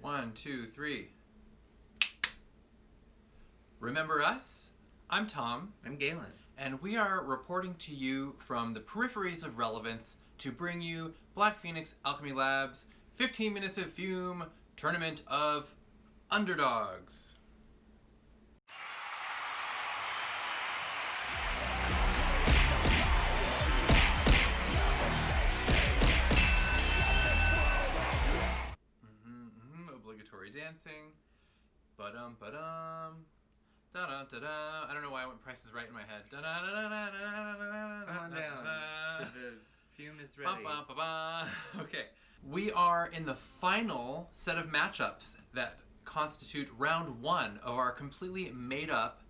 1, 2, 3. Remember us? I'm Tom. I'm Galen. And we are reporting to you from the peripheries of relevance to bring you Black Phoenix Alchemy Labs 15 Minutes of Fume Tournament of Underdogs. Obligatory dancing. Ba-dum, ba-dum. Da-da-da-da. I don't know why I went Price is Right in my head. Da-da-da-da-da-da-da-da-da. Come on down to the fume is ready. Ba-ba-ba-ba. Okay. We are in the final set of matchups that constitute round 1 of our completely made-up,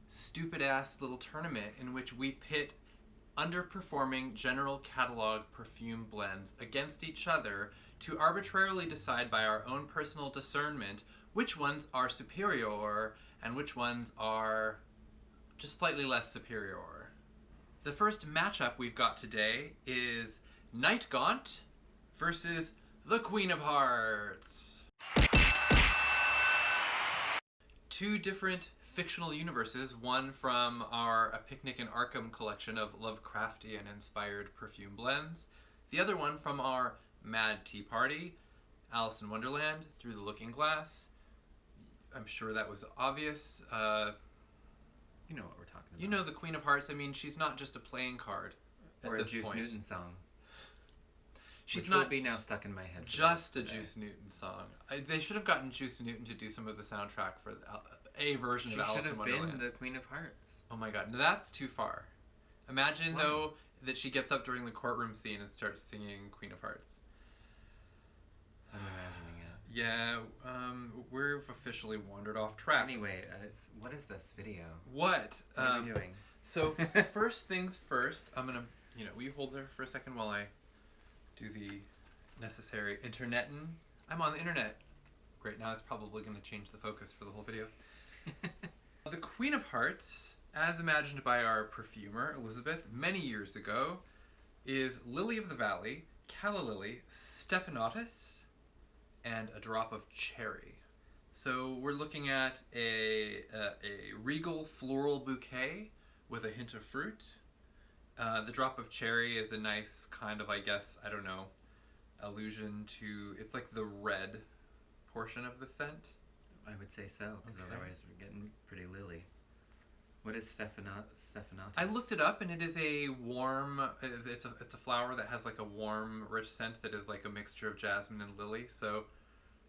stupid-ass little tournament in which we pit underperforming general catalog perfume blends against each other to arbitrarily decide by our own personal discernment which ones are superior and which ones are just slightly less superior. The first matchup we've got today is NIGHT-GAUNT versus the Queen of Hearts. Two different fictional universes, one from our A Picnic in Arkham collection of Lovecraftian-inspired perfume blends, the other one from our Mad Tea Party, Alice in Wonderland, Through the Looking Glass. I'm sure that was obvious. You know what we're talking about. You know the Queen of Hearts. I mean, she's not just a playing card at or this a Juice point. Newton song. She's which not will be now stuck in my head. Just a Juice Newton song. They should have gotten Juice Newton to do some of the soundtrack for a version of Alice in Wonderland. She should have been the Queen of Hearts. Oh my god, that's too far. Imagine, though, that she gets up during the courtroom scene and starts singing Queen of Hearts. I'm imagining it. Yeah, we've officially wandered off track. Anyway, what is this video? What? What are we doing? So, first things first, I'm gonna, will you hold there for a second while I do the necessary interneting? I'm on the internet. Great, now it's probably going to change the focus for the whole video. The Queen of Hearts, as imagined by our perfumer, Elizabeth, many years ago, is Lily of the Valley, Calla Lily, Stephanotis, and a drop of cherry. So we're looking at a regal floral bouquet with a hint of fruit. The drop of cherry is a nice kind of, allusion to, it's like the red portion of the scent. I would say so, because otherwise we're getting pretty lily. What is Stephanotis? I looked it up, and it is a warm, it's a flower that has like a warm, rich scent that is like a mixture of jasmine and lily, so,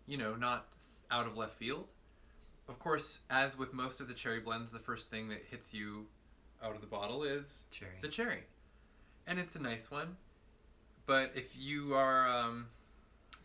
not out of left field. Of course, as with most of the cherry blends, the first thing that hits you out of the bottle is the cherry. And it's a nice one, but if you are,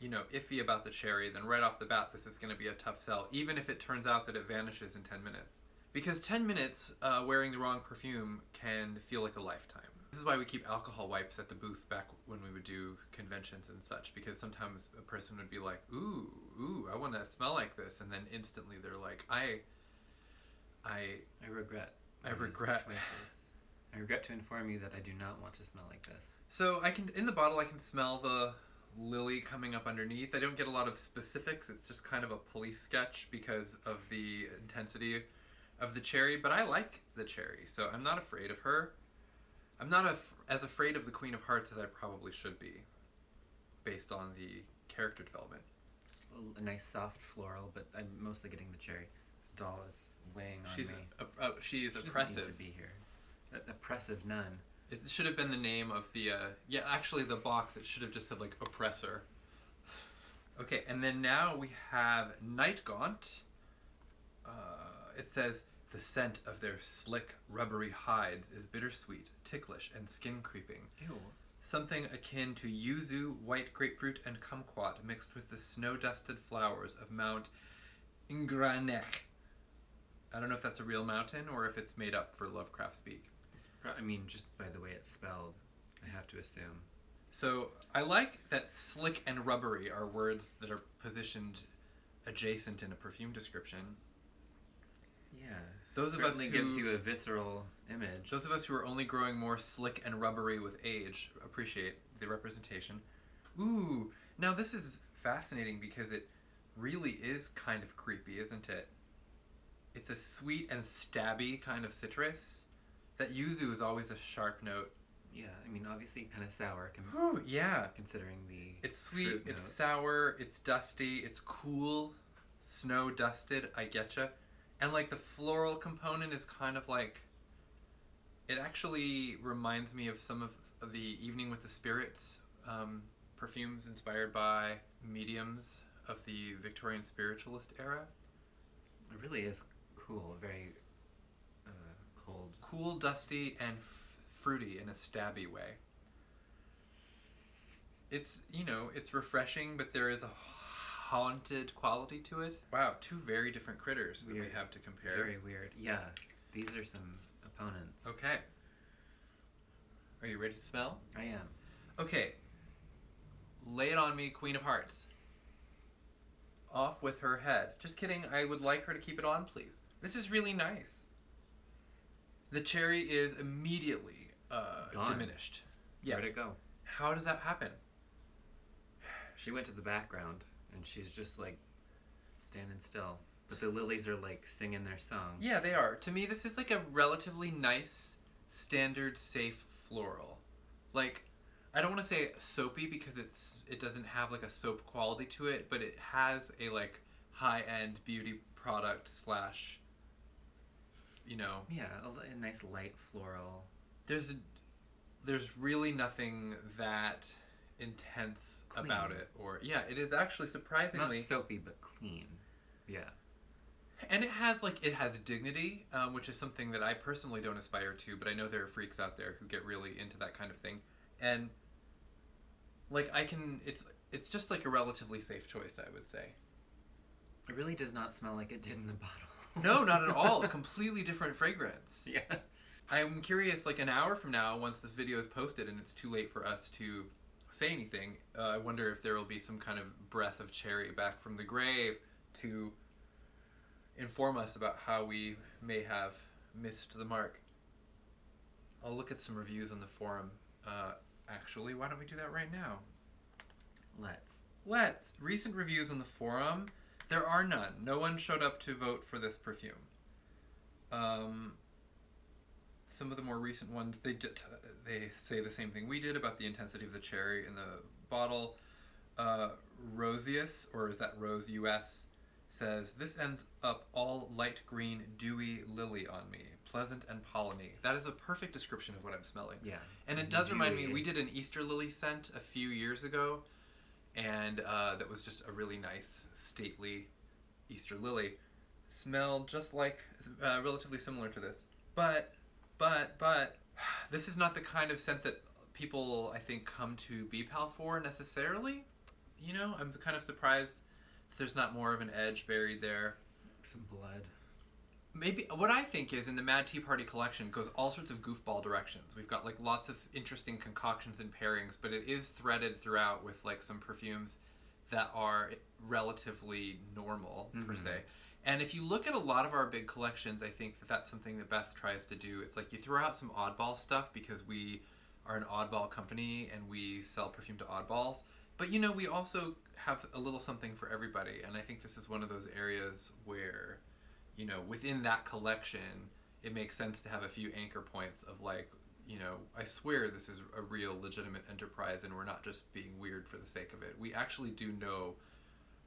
iffy about the cherry, then right off the bat, this is going to be a tough sell, even if it turns out that it vanishes in 10 minutes. Because 10 minutes wearing the wrong perfume can feel like a lifetime. This is why we keep alcohol wipes at the booth back when we would do conventions and such, because sometimes a person would be like, ooh, I want to smell like this, and then instantly they're like, I regret. I regret to inform you that I do not want to smell like this. So in the bottle I can smell the lily coming up underneath. I don't get a lot of specifics. It's just kind of a police sketch because of the intensity of the cherry, but I like the cherry, so I'm not afraid of her. I'm not as afraid of the Queen of Hearts as I probably should be, based on the character development. A nice soft floral, but I'm mostly getting the cherry. This doll is weighing on me. She is she oppressive. Doesn't need to be here. Oppressive nun. It should have been the name of the, actually the box, it should have just said, like, oppressor. Okay, and then now we have NIGHT-GAUNT. It says, the scent of their slick, rubbery hides is bittersweet, ticklish, and skin-creeping. Ew. Something akin to yuzu, white grapefruit, and kumquat mixed with the snow-dusted flowers of Mount Ingranech. I don't know if that's a real mountain or if it's made up for Lovecraft speak. Just by the way it's spelled, I have to assume. So I like that slick and rubbery are words that are positioned adjacent in a perfume description. Yeah, those of us who gives you a visceral image. Those of us who are only growing more slick and rubbery with age appreciate the representation. Ooh, now this is fascinating because it really is kind of creepy, isn't it? It's a sweet and stabby kind of citrus. That yuzu is always a sharp note. Yeah, I mean, obviously kind of sour Whew, yeah. considering the It's sweet, fruit it's notes. sour, it's dusty, it's cool, snow dusted, I getcha. And like the floral component is kind of like, it actually reminds me of some of the Evening with the Spirits perfumes inspired by mediums of the Victorian spiritualist era. It really is cool, very cold. Cool, dusty, and fruity in a stabby way. It's, it's refreshing, but there is a haunted quality to it. Wow, two very different critters that we have to compare. Very weird. Yeah, these are some opponents. Okay. Are you ready to smell? I am. Okay. Lay it on me, Queen of Hearts. Off with her head. Just kidding, I would like her to keep it on, please. This is really nice. The cherry is immediately diminished. Yeah. Where'd it go? How does that happen? She went to the background, and she's just, like, standing still. But the lilies are, like, singing their song. Yeah, they are. To me, this is, like, a relatively nice, standard, safe floral. Like, I don't want to say soapy because it doesn't have, like, a soap quality to it, but it has a, like, high-end beauty product slash, Yeah, a nice light floral. There's really nothing that intense clean about it, or it is actually surprisingly not soapy but clean. Yeah, and it has dignity, which is something that I personally don't aspire to, but I know there are freaks out there who get really into that kind of thing, and like it's just like a relatively safe choice, I would say. It really does not smell like it did in the bottle. No, not at all. A completely different fragrance. Yeah. I'm curious, like an hour from now, once this video is posted and it's too late for us to say anything, I wonder if there will be some kind of breath of cherry back from the grave to inform us about how we may have missed the mark. I'll look at some reviews on the forum. Actually, why don't we do that right now? Let's. Recent reviews on the forum. There are none. No one showed up to vote for this perfume. Some of the more recent ones, they say the same thing we did about the intensity of the cherry in the bottle. Rosius, or is that Rose US, says, this ends up all light green, dewy lily on me. Pleasant and polleny. That is a perfect description of what I'm smelling. Yeah. And it does remind me, we did an Easter lily scent a few years ago, and that was just a really nice, stately Easter lily. Smelled just like, relatively similar to this. But, this is not the kind of scent that people, I think, come to BPAL for necessarily. I'm kind of surprised that there's not more of an edge buried there. Some blood. Maybe what I think is in the Mad Tea Party collection goes all sorts of goofball directions. We've got like lots of interesting concoctions and pairings, but it is threaded throughout with like some perfumes that are relatively normal per se. And if you look at a lot of our big collections, I think that that's something that Beth tries to do. It's like you throw out some oddball stuff because we are an oddball company and we sell perfume to oddballs. But we also have a little something for everybody. And I think this is one of those areas where, within that collection, it makes sense to have a few anchor points of like, I swear this is a real legitimate enterprise and we're not just being weird for the sake of it. We actually do know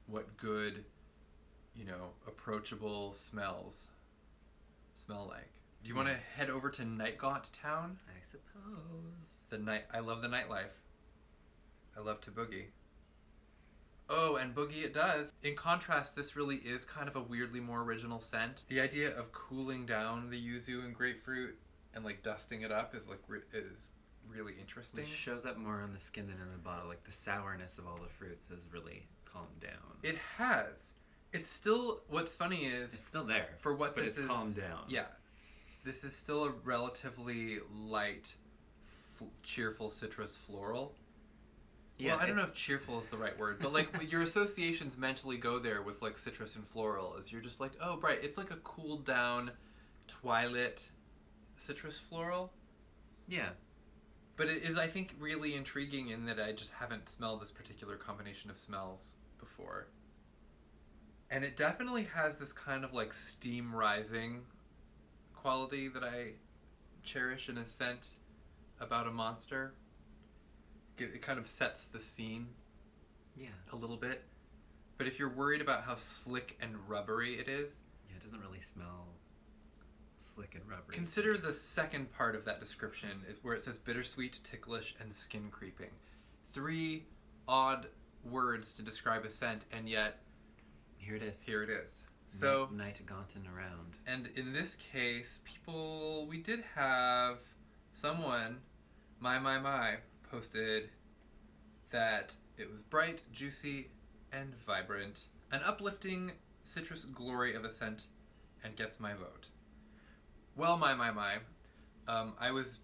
what good, approachable smells smell like. Do you want to head over to NIGHT-GAUNT town? I suppose. I love the nightlife. I love to boogie. Oh, and boogie it does. In contrast, this really is kind of a weirdly more original scent. The idea of cooling down the yuzu and grapefruit and like dusting it up is really interesting. Which shows up more on the skin than in the bottle. Like the sourness of all the fruits has really calmed down. It has. It's still. What's funny is it's still there for what but this it's calmed down. Yeah, this is still a relatively light, cheerful citrus floral. Yeah, well, I don't know if cheerful is the right word, but like your associations mentally go there with like citrus and floral, as you're just like, oh, right, it's like a cooled down, twilight citrus floral. Yeah. But it is, I think, really intriguing in that I just haven't smelled this particular combination of smells before. And it definitely has this kind of like steam rising quality that I cherish in a scent about a monster. It kind of sets the scene a little bit. But if you're worried about how slick and rubbery it is, yeah, it doesn't really smell slick and rubbery. Consider the second part of that description is where it says bittersweet, ticklish, and skin creeping. 3 odd words to describe a scent, and yet here it is. Here it is. So NIGHT-GAUNT around. And in this case, we did have someone, my, posted that it was bright, juicy, and vibrant, an uplifting citrus glory of a scent, and gets my vote. Well, my, I was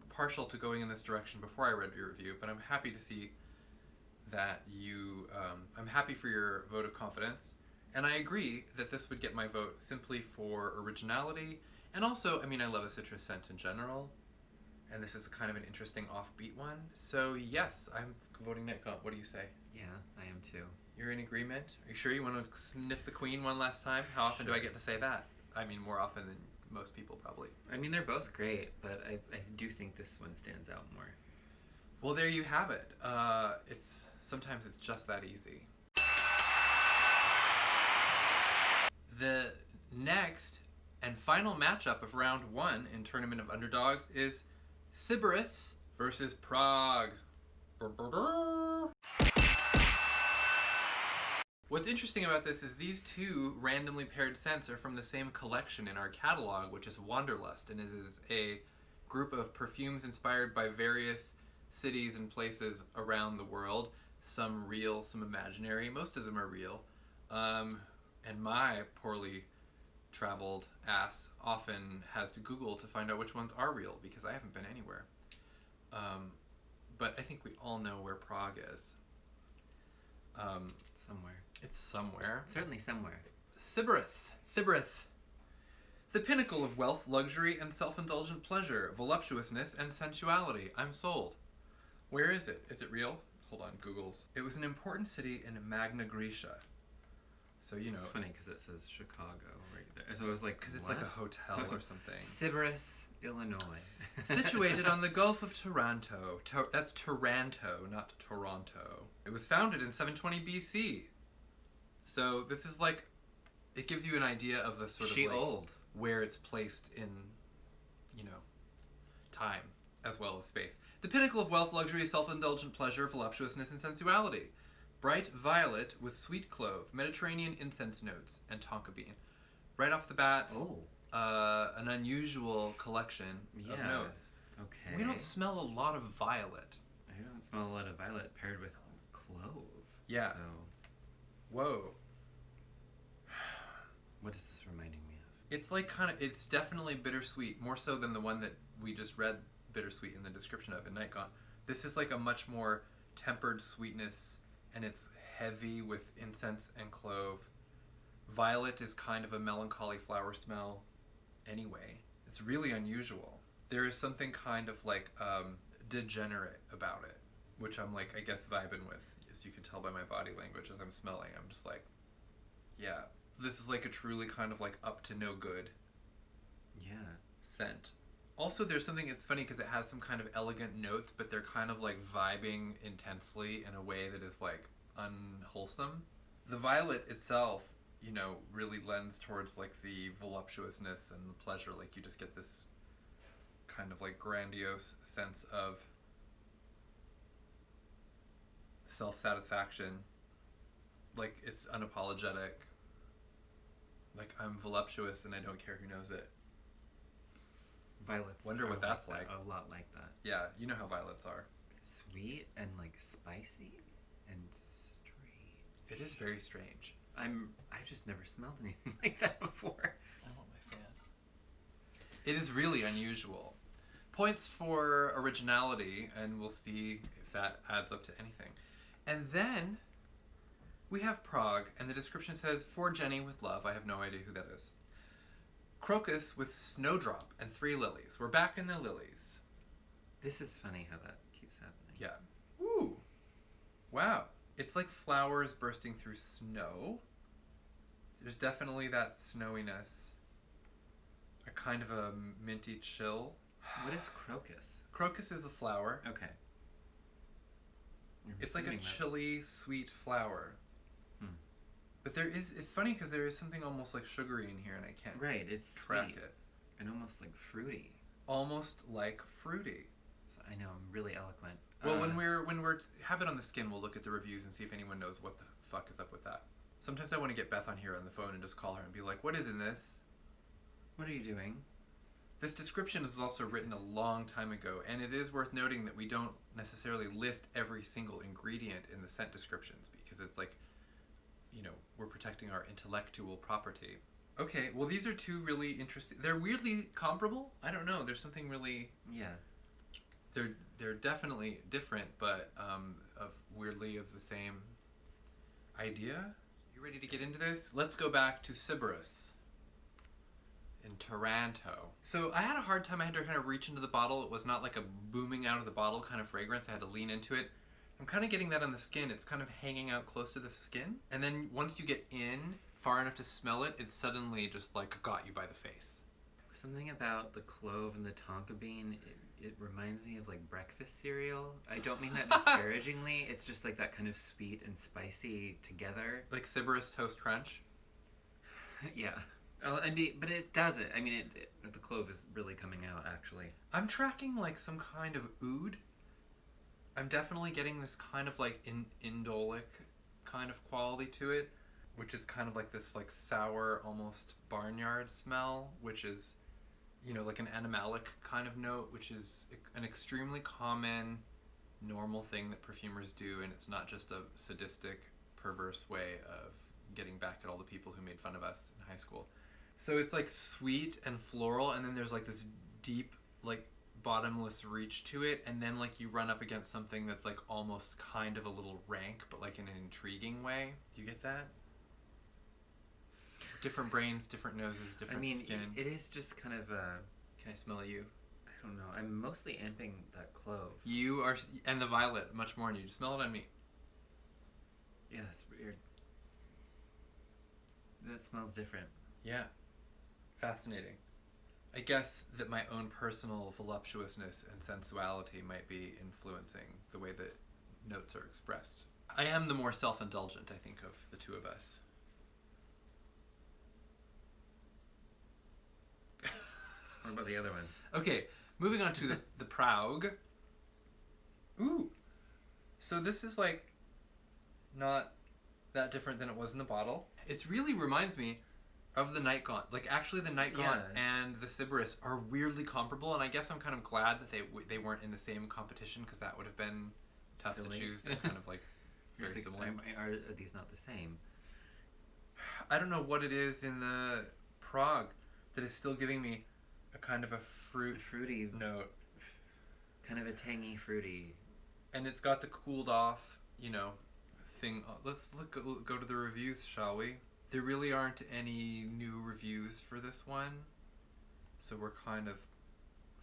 partial to going in this direction before I read your review, but I'm happy to see that I'm happy for your vote of confidence, and I agree that this would get my vote simply for originality, and also, I mean, I love a citrus scent in general, and this is kind of an interesting offbeat one, so yes, I'm voting NIGHT-GAUNT. What do you say? Yeah, I am too. You're in agreement? Are you sure you want to sniff the queen one last time? How often do I get to say that? I mean, more often than most people, probably. I mean, they're both great, but I do think this one stands out more. Well, there you have it. Sometimes it's just that easy. The next and final matchup of round 1 in Tournament of Underdogs is Siberis versus Prague. What's interesting about this is these 2 randomly paired scents are from the same collection in our catalog, which is Wanderlust, and is a group of perfumes inspired by various cities and places around the world. Some real, some imaginary. Most of them are real. And my poorly traveled ass often has to Google to find out which ones are real, because I haven't been anywhere. But I think we all know where Prague is. Somewhere. It's somewhere. Certainly somewhere. Siberis. The pinnacle of wealth, luxury, and self-indulgent pleasure, voluptuousness, and sensuality. I'm sold. Where is it? Is it real? Hold on, Google's. It was an important city in Magna Graecia. So, you know. It's funny because it says Chicago right there. So it was like, because it's like a hotel or something. Siberis, Illinois. Situated on the Gulf of Taranto. That's Taranto, not Toronto. It was founded in 720 BC. So this is like, it gives you an idea of the sort of like old. Where it's placed in, you know, time as well as space. The pinnacle of wealth, luxury, self-indulgent pleasure, voluptuousness, and sensuality. Bright violet with sweet clove, Mediterranean incense notes, and tonka bean. Right off the bat, an unusual collection of notes. Okay. We don't smell a lot of violet. I don't smell a lot of violet paired with clove. Yeah. So. Whoa. What is this reminding me of? It's like it's definitely bittersweet, more so than the one that we just read bittersweet in the description of in NIGHT-GAUNT. This is like a much more tempered sweetness, and it's heavy with incense and clove. Violet is kind of a melancholy flower smell anyway. It's really unusual. There is something kind of like degenerate about it, which I'm like, I guess, vibing with, as you can tell by my body language as I'm smelling. I'm just like, yeah. This is like a truly kind of like up to no good scent. Also, there's something, it's funny because it has some kind of elegant notes, but they're kind of like vibing intensely in a way that is like unwholesome. The violet itself, you know, really lends towards like the voluptuousness and the pleasure. Like you just get this kind of like grandiose sense of self-satisfaction. Like it's unapologetic. Like I'm voluptuous and I don't care who knows it. Violets. Wonder what that's like. A lot like that. Yeah, you know how violets are. Sweet and like spicy and strange. It is very strange. I've just never smelled anything like that before. I'm not my fan. It is really unusual. Points for originality, and we'll see if that adds up to anything. And then we have Prague, and the description says, "For Jenny with love." I have no idea who that is. Crocus with snowdrop and 3 lilies. We're back in the lilies. This is funny how that keeps happening. Yeah. Ooh. Wow. It's like flowers bursting through snow. There's definitely that snowiness. A kind of a minty chill. What is crocus? Crocus is a flower. Okay. It's like a chilly, sweet flower. But it's funny because there is something almost like sugary in here, and I can't it's track sweet. it. And almost like fruity. Almost like fruity. So I know, I'm really eloquent. Well, when we're have it on the skin, we'll look at the reviews and see if anyone knows what the fuck is up with that. Sometimes I want to get Beth on here on the phone and just call her and be like, "What is in this? What are you doing?" This description was also written a long time ago, and it is worth noting that we don't necessarily list every single ingredient in the scent descriptions because it's like, we're protecting our intellectual property. Okay, well, these are two really interesting. They're weirdly comparable. I don't know. There's something really. Yeah. They're definitely different, but weirdly of the same idea. You ready to get into this? Let's go back to Siberis in Taranto. So I had a hard time. I had to kind of reach into the bottle. It was not like a booming out of the bottle kind of fragrance. I had to lean into it. I'm kind of getting that on the skin. It's kind of hanging out close to the skin. And then once you get in far enough to smell it, it suddenly just like got you by the face. Something about the clove and the tonka bean, it reminds me of like breakfast cereal. I don't mean that disparagingly. It's just like that kind of sweet and spicy together. Like Siberis Toast Crunch? Yeah. Oh, but it doesn't. I mean, the clove is really coming out, actually. I'm tracking like some kind of oud. I'm definitely getting this kind of like indolic kind of quality to it, which is kind of like this like sour, almost barnyard smell, which is, like an animalic kind of note, which is an extremely common, normal thing that perfumers do, and it's not just a sadistic, perverse way of getting back at all the people who made fun of us in high school. So it's like sweet and floral, and then there's like this deep, like bottomless reach to it, and then like you run up against something that's like almost kind of a little rank, but like in an intriguing way. Do you get that? Different brains, different noses, different skin. It is just kind of Can I smell you? I don't know. I'm mostly amping that clove. You are, and the violet much more on you. Just smell it on me. Yeah, that's weird. That smells different. Yeah. Fascinating. I guess that my own personal voluptuousness and sensuality might be influencing the way that notes are expressed. I am the more self-indulgent, I think, of the two of us. What about the other one? Okay, moving on to the Prague. Ooh. So this is like not that different than it was in the bottle. It really reminds me of the NIGHT-GAUNT. Like, actually, the NIGHT-GAUNT and the Siberis are weirdly comparable, and I guess I'm kind of glad that they weren't in the same competition, because that would have been tough to choose. They're kind of like very similar. Are these not the same? I don't know what it is in the Prague that is still giving me a kind of a fruity note. Kind of a tangy fruity. And it's got the cooled off, thing. Let's go to the reviews, shall we? There really aren't any new reviews for this one, so we're kind of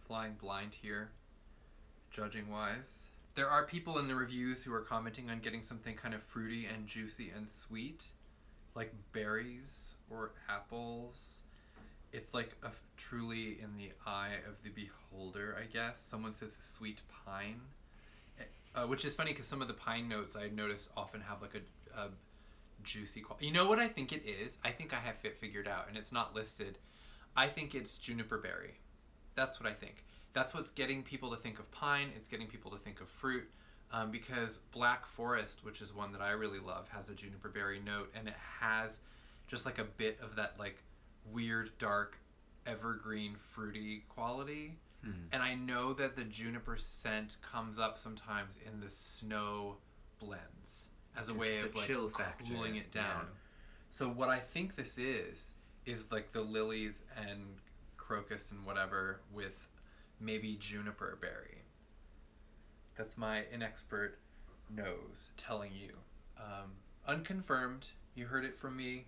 flying blind here, judging wise. There are people in the reviews who are commenting on getting something kind of fruity and juicy and sweet, like berries or apples. It's like truly in the eye of the beholder, I guess. Someone says sweet pine, which is funny because some of the pine notes I notice often have like a juicy quality. You know what I think it is? I think I have it figured out, and it's not listed. I think it's juniper berry. That's what I think. That's what's getting people to think of pine. It's getting people to think of fruit, because Black Forest, which is one that I really love, has a juniper berry note, and it has just like a bit of that like weird dark evergreen fruity quality. And I know that the juniper scent comes up sometimes in the snow blends as a way of like cooling it down. Yeah. So what I think this is like the lilies and crocus and whatever with maybe juniper berry. That's my inexpert nose telling you. Unconfirmed. You heard it from me.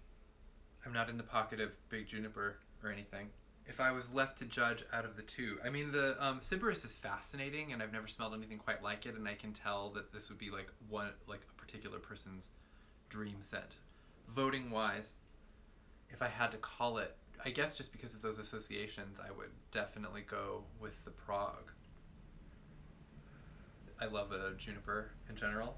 I'm not in the pocket of big juniper or anything. If I was left to judge out of the two, I mean, the Siberis is fascinating, and I've never smelled anything quite like it, and I can tell that this would be like a particular person's dream scent. Voting wise, if I had to call it, I guess just because of those associations, I would definitely go with the Prague. I love a juniper in general.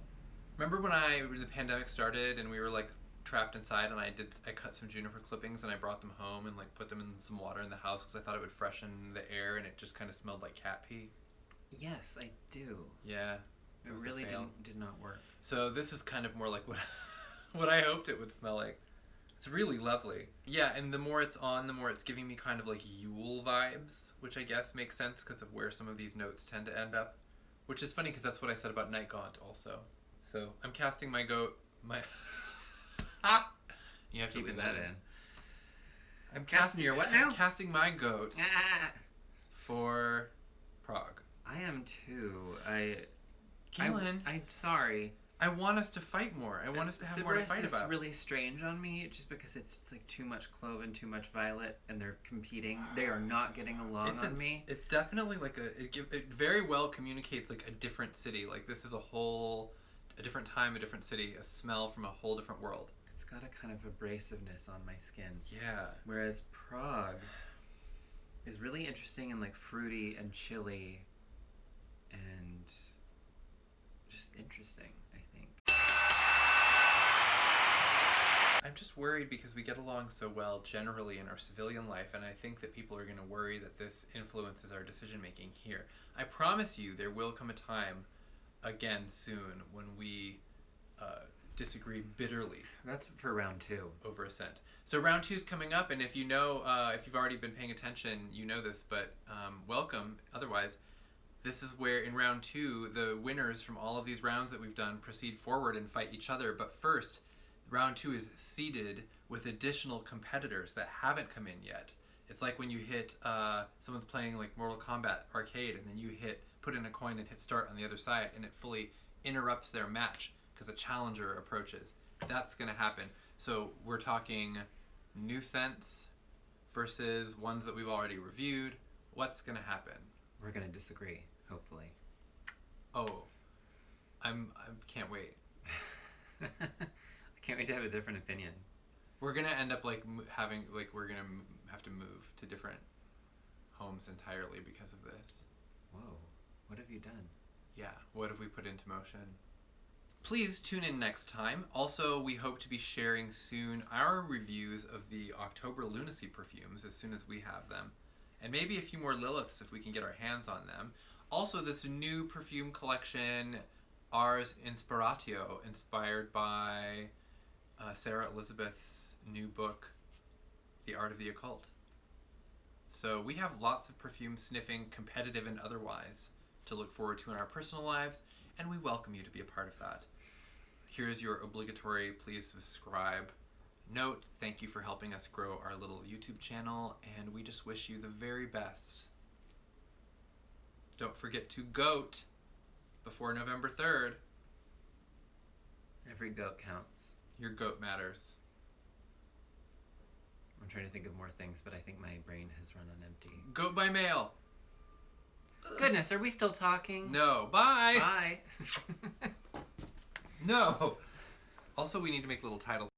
Remember when the pandemic started and we were like trapped inside, and I cut some juniper clippings and I brought them home and like put them in some water in the house because I thought it would freshen the air, and it just kind of smelled like cat pee. Yes, I do. Yeah, it really did not work. So this is kind of more like what I hoped it would smell like. It's really lovely. Yeah, and the more it's on, the more it's giving me kind of like Yule vibes, which I guess makes sense because of where some of these notes tend to end up. Which is funny because that's what I said about NIGHT-GAUNT also. So I'm casting my goat. You have to keep leave that in. I'm casting your what now? I'm casting my goat for Prague. I am too. Galen, I'm sorry. I want us to fight more. I want us to have more to fight about. Siberis is really strange on me, just because it's like too much clove and too much violet, and they're competing. They are not getting along on me. It's definitely like it very well communicates like a different city. Like this is a different time, a different city, a smell from a whole different world. It's got a kind of abrasiveness on my skin. Yeah. Whereas Prague is really interesting and like fruity and chilly and just interesting, I think. I'm just worried because we get along so well generally in our civilian life, and I think that people are going to worry that this influences our decision making here. I promise you there will come a time again soon when we disagree bitterly. That's for round 2. Over assent. So round 2 is coming up, and if you know, if you've already been paying attention, you know this, but welcome. Otherwise, this is where in round 2, the winners from all of these rounds that we've done proceed forward and fight each other. But first, round 2 is seeded with additional competitors that haven't come in yet. It's like when you hit, someone's playing like Mortal Kombat Arcade, and then you put in a coin and hit start on the other side, and it fully interrupts their match because a challenger approaches. That's going to happen. So we're talking new scents versus ones that we've already reviewed. What's going to happen? We're going to disagree, hopefully. Oh, I can't wait. I can't wait to have a different opinion. We're going to end up like having, like we're going to have to move to different homes entirely because of this. Whoa, what have you done? Yeah, what have we put into motion? Please tune in next time. Also, we hope to be sharing soon our reviews of the October Lunacy perfumes as soon as we have them. And maybe a few more Liliths if we can get our hands on them. Also, this new perfume collection, Ars Inspiratio, inspired by Sarah Elizabeth's new book, The Art of the Occult. So we have lots of perfume sniffing, competitive and otherwise, to look forward to in our personal lives, and we welcome you to be a part of that. Here's your obligatory please subscribe note. Thank you for helping us grow our little YouTube channel, and we just wish you the very best. Don't forget to goat before November 3rd. Every goat counts. Your goat matters. I'm trying to think of more things, but I think my brain has run on empty. Goat by mail. Goodness, are we still talking? No. Bye. Bye. No. Also, we need to make little titles.